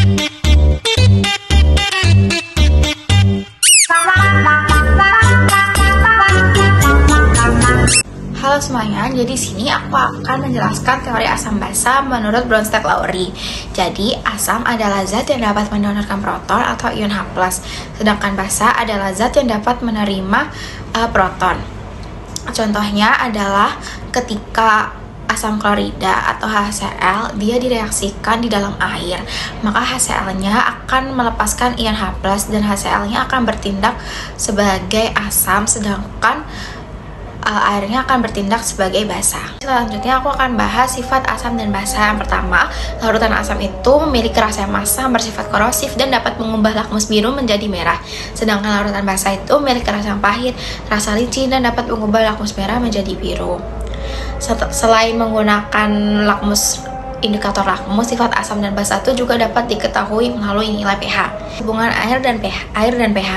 Halo semuanya, jadi sini aku akan menjelaskan teori asam basa menurut Bronsted-Lowry. Jadi, asam adalah zat yang dapat mendonorkan proton atau ion H+, sedangkan basa adalah zat yang dapat menerima proton. Contohnya adalah ketika asam klorida atau HCl dia direaksikan di dalam air, maka HCl-nya akan melepaskan ion H+, dan HCl-nya akan bertindak sebagai asam, sedangkan airnya akan bertindak sebagai basa. Selanjutnya aku akan bahas sifat asam dan basa. Yang pertama, larutan asam itu memiliki rasa yang masam, bersifat korosif, dan dapat mengubah lakmus biru menjadi merah. Sedangkan larutan basa itu memiliki rasa yang pahit, rasa licin, dan dapat mengubah lakmus merah menjadi biru. Selain menggunakan indikator lakmus, sifat asam dan basa itu juga dapat diketahui melalui nilai pH. Hubungan air dan pH.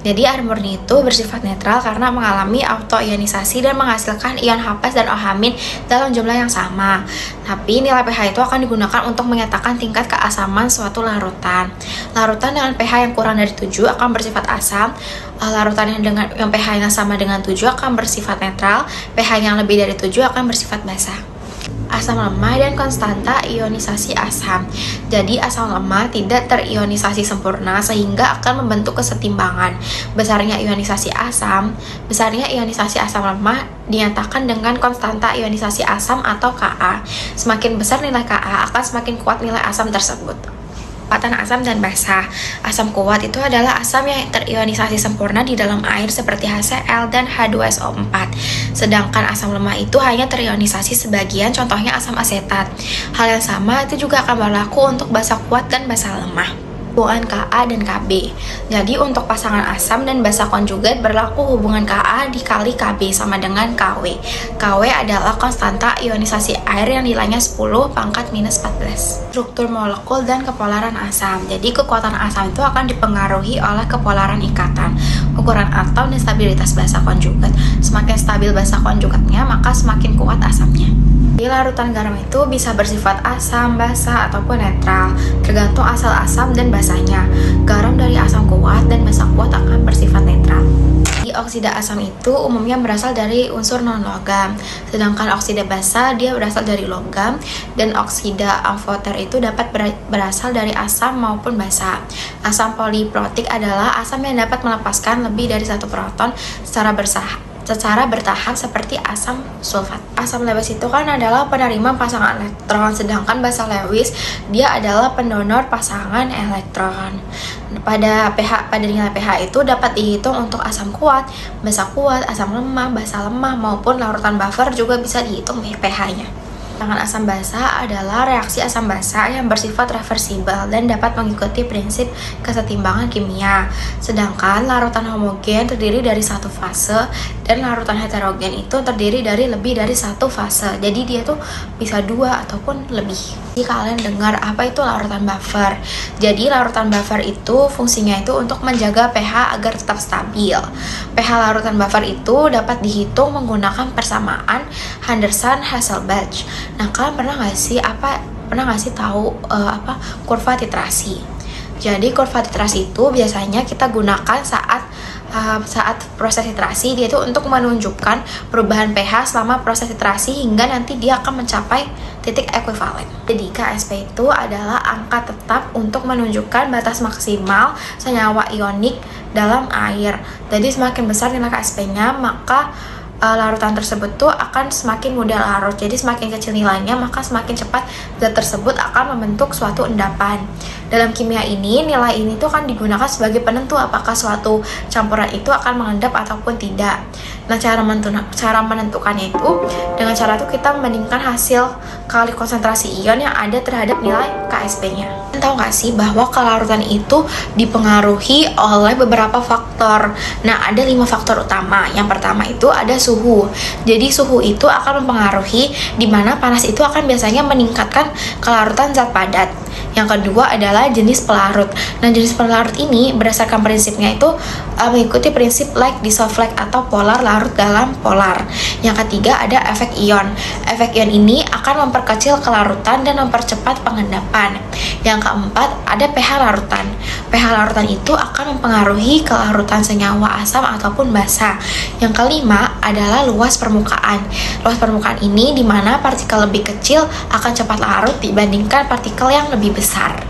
Jadi air murni itu bersifat netral karena mengalami autoionisasi dan menghasilkan ion H+ dan OH- dalam jumlah yang sama. Tapi nilai pH itu akan digunakan untuk menyatakan tingkat keasaman suatu larutan. Larutan dengan pH yang kurang dari 7 akan bersifat asam. Larutan yang pH-nya sama dengan 7 akan bersifat netral. pH yang lebih dari 7 akan bersifat basa. Asam lemah dan konstanta ionisasi asam. Jadi asam lemah tidak terionisasi sempurna sehingga akan membentuk kesetimbangan. Besarnya ionisasi asam lemah dinyatakan dengan konstanta ionisasi asam atau Ka. Semakin besar nilai Ka akan semakin kuat nilai asam tersebut. Kekuatan asam dan basa. Asam kuat itu adalah asam yang terionisasi sempurna di dalam air seperti HCl dan H2SO4. Sedangkan asam lemah itu hanya terionisasi sebagian, contohnya asam asetat. Hal yang sama itu juga akan berlaku untuk basa kuat dan basa lemah. Hubungan Ka dan Kb. Jadi untuk pasangan asam dan basa konjugat berlaku hubungan Ka dikali Kb sama dengan Kw. Kw adalah konstanta ionisasi air yang nilainya 10 pangkat minus 14. Struktur molekul dan kepolaran asam. Jadi kekuatan asam itu akan dipengaruhi oleh kepolaran ikatan, ukuran atom, dan stabilitas basa konjugat. Semakin stabil basa konjugatnya, maka semakin kuat asamnya. Di larutan garam itu bisa bersifat asam, basa, ataupun netral, tergantung asal asam dan basanya. Garam dari asam kuat dan basa kuat akan bersifat netral. Di oksida asam itu umumnya berasal dari unsur non-logam, sedangkan oksida basa dia berasal dari logam, dan oksida amfoter itu dapat berasal dari asam maupun basa. Asam poliprotik adalah asam yang dapat melepaskan lebih dari satu proton secara bertahap seperti asam sulfat. Asam Lewis itu kan adalah penerima pasangan elektron, sedangkan basa Lewis dia adalah pendonor pasangan elektron. Pada nilai pH itu dapat dihitung untuk asam kuat, basa kuat, asam lemah, basa lemah, maupun larutan buffer juga bisa dihitung pH-nya. Sedangkan asam basa adalah reaksi asam basa yang bersifat reversibel dan dapat mengikuti prinsip kesetimbangan kimia. Sedangkan larutan homogen terdiri dari satu fase dan larutan heterogen itu terdiri dari lebih dari satu fase. Jadi dia tuh bisa 2 ataupun lebih. Jadi kalian dengar apa itu larutan buffer. Jadi larutan buffer itu fungsinya itu untuk menjaga pH agar tetap stabil. pH larutan buffer itu dapat dihitung menggunakan persamaan Henderson-Hasselbalch. Nah, kalian pernah nggak sih tahu kurva titrasi? Jadi kurva titrasi itu biasanya kita gunakan saat proses titrasi, dia itu untuk menunjukkan perubahan pH selama proses titrasi hingga nanti dia akan mencapai titik ekuivalen. Jadi Ksp itu adalah angka tetap untuk menunjukkan batas maksimal senyawa ionik dalam air. Jadi semakin besar nilai Ksp-nya, maka larutan tersebut tuh akan semakin mudah larut. Jadi semakin kecil nilainya, maka semakin cepat zat tersebut akan membentuk suatu endapan. Dalam kimia ini, nilai ini tuh akan digunakan sebagai penentu apakah suatu campuran itu akan mengendap ataupun tidak. Nah, cara menentukannya itu dengan cara itu kita membandingkan hasil kali konsentrasi ion yang ada terhadap nilai Ksp-nya. Tahu nggak sih bahwa kelarutan itu dipengaruhi oleh beberapa faktor. Nah, ada 5 faktor utama. Yang pertama itu ada suhu. Jadi suhu itu akan mempengaruhi di mana panas itu akan biasanya meningkatkan kelarutan zat padat. Yang kedua adalah jenis pelarut. Nah, jenis pelarut ini berdasarkan prinsipnya itu mengikuti prinsip like dissolve like atau polar larut dalam polar. Yang ketiga ada efek ion. Efek ion ini akan memperkecil kelarutan dan mempercepat pengendapan. Yang keempat ada pH larutan. pH larutan itu akan mempengaruhi kelarutan senyawa asam ataupun basa. Yang kelima adalah luas permukaan. Luas permukaan ini di mana partikel lebih kecil akan cepat larut dibandingkan partikel yang lebih besar.